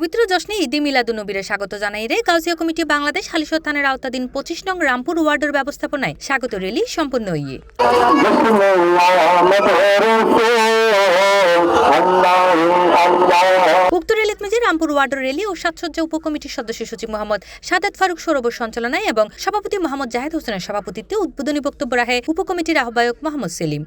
পবিত্র জশ্নে ঈদে মিলাদুন্নবীরে স্বাগত জানাই গাউসিয়া কমিটি বাংলাদেশ হালিশহর থানার আওতাধীন ২৫ নং রামপুর ওয়ার্ডের ব্যবস্থাপনায় স্বাগত র্যালি সম্পন্ন হইয়ে উক্ত র্যালিত মেজে রামপুর ওয়ার্ডের র্যালি ও সাজসজ্জা উপকমিটির সদস্য সচিব মোহাম্মদ সাদাত ফারুক সৌরভর সঞ্চালনায় এবং সভাপতি মোহাম্মদ জাহেদ হোসেনের সভাপতিত্বে উদ্বোধনী বক্তব্য রাখে উপকমিটির আহ্বায়ক মোহাম্মদ সেলিম।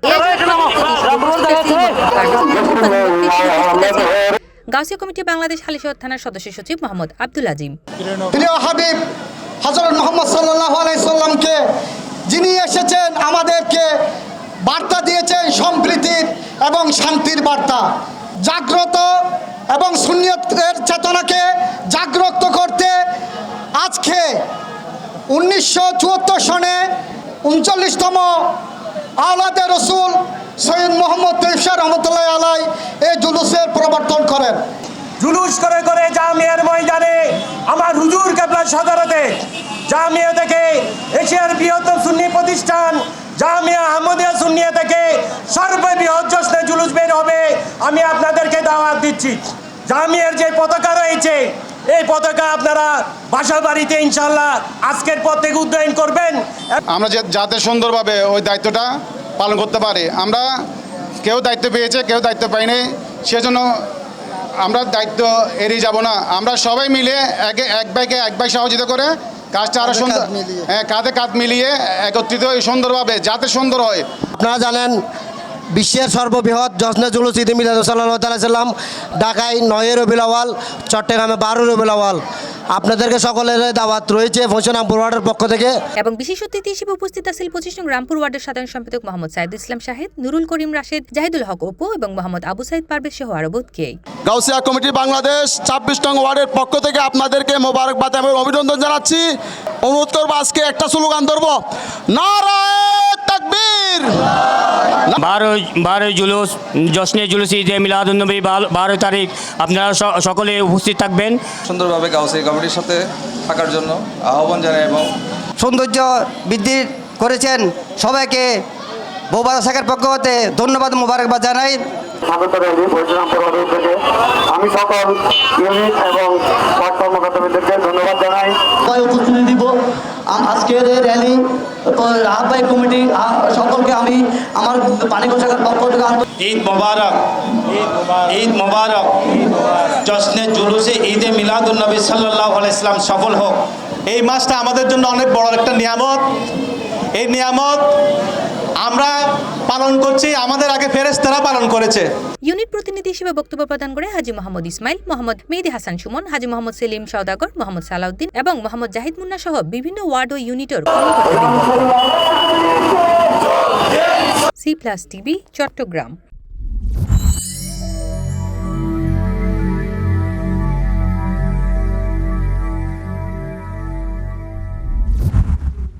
গাউসিয়া কমিটি বাংলাদেশ হালিশহর থানার সদস্য সচিব মোহাম্মদ আব্দুল আজিম। প্রিয় হাবিব হযরত মুহাম্মদ সাল্লাল্লাহু আলাইহি সাল্লামকে যিনি এসেছেন আমাদেরকে বার্তা দিয়েছেন সম্প্রীতির এবং শান্তির বার্তা, জাগ্রত এবং সুন্নিয়তের চেতনাকে জাগ্রত করতে আজকে 1974 সনে 39তম আওলাদে রসুল সৈয়দ মোহাম্মদ তৈয়ব শাহ রহমতুল্লাহ আলাই এই জুলুসের প্রবর্তন করেন। জুলুস করে করে জামিয়ার ময়দানে আমার হুজুর কেবলার সদরতে জামিয়া থেকে এশিয়ার বৃহত্তম সুন্নি প্রতিষ্ঠান জামিয়া আহমদিয়া সুন্নিয়া থেকে সর্ববৃহৎ জশ্নে জুলুস বের হবে। আমি আপনাদেরকে দাওয়াত দিচ্ছি। জামিয়ার যে পতাকা রয়েছে এই পতাকা আপনারা বাসা বাড়িতে ইনশাল্লাহ আজকের পর থেকে উদ্যয়ন করবেন। আমরা যাতে সুন্দরভাবে ওই দায়িত্বটা পালন করতে পারি। আমরা কেউ দায়িত্ব পেয়েছে, কেউ দায়িত্ব পাইনি, সেজন্য আমরা দায়িত্ব এড়িয়ে যাব না। আমরা সবাই মিলে এক ভাই সহযোগিতা করে কাজটা আরও সুন্দর, কাঁধে কাঁধ মিলিয়ে একত্রিত সুন্দরভাবে যাতে সুন্দর হয়। আপনারা জানেন বিশ্বের সর্ববৃহৎ জশ্নে জুলুস ঈদে মিলাদ সাল্লাল্লাহু আলাইহি সাল্লাম ঢাকায় 9 রবিউল আউয়াল, চট্টগ্রামে 12 রবিউল আউয়াল। আপনাদেরকে সকলের দাওয়াত রয়েছে রামপুর ওয়ার্ডের পক্ষ থেকে। এবং বিশেষ অতিথি হিসেবে উপস্থিত আছেন 25 নং রামপুর ওয়ার্ডের সাধারণ সম্পাদক মোহাম্মদ সাইদুল ইসলাম শাহেদ, নুরুল করিম রাশেদ, জাহিদুল হক অপু এবং মোহাম্মদ আবু সাইদ পারভেজ সহ আরো বহুতকে। গাউসিয়া কমিটি বাংলাদেশ 26 নং ওয়ার্ডের পক্ষ থেকে আপনাদেরকে মোবারকবাদ এবং অভিনন্দন জানাচ্ছি। অনুরোধ করবো আজকে একটা স্লোগান ধরবো, নারায়ে তাকবীর। 12 জুলুস জশ্নে জুলুস ঈদে মিলাদুন্নবী 12 তারিখ আপনারা সকলে উপস্থিত থাকবেন। সুন্দরভাবে গাউসিয়া কমিটির সাথে থাকার জন্য আহ্বান জানাই এবং সৌন্দর্য বৃদ্ধি করেছেন সবাইকে বৌবাদা শাখার পক্ষ হতে ধন্যবাদ মোবারকবাদ জানাই। আমি সকল ইউনিট এবং ওয়ার্ড কর্মকর্তাদেরকে ধন্যবাদ জানাই। উপস্থিতি দিব আজকের র্যালি আহ্বায়ক কমিটি সকলকে আমি আমার পানিকল শাখার পক্ষ থেকে ঈদ মোবারক, ঈদ মোবারক। জশ্নে জুলুসে ঈদে মিলাদুন্নবী সাল্লাল্লাহু আলাইহি সাল্লাম সফল হোক। এই মাসটা আমাদের জন্য অনেক বড় একটা নিয়ামত। এই নিয়ামত আমরা পালন করছি, আমাদের আগে ফেরেশতারা পালন করেছে। ইউনিট প্রতিনিধি হিসেবে বক্তব্য প্রদান করে হাজী মোহাম্মদ ইসমাইল, মোহাম্মদ মেহেদী হাসান সুমন, হাজী মোহাম্মদ সেলিম সওদাগর, মোহাম্মদ সালাউদ্দিন এবং মোহাম্মদ জাহিদ মুন্না সহ বিভিন্ন ওয়ার্ড ও ইউনিটের কর্মকর্তাবৃন্দ। C+ TV Chittagong.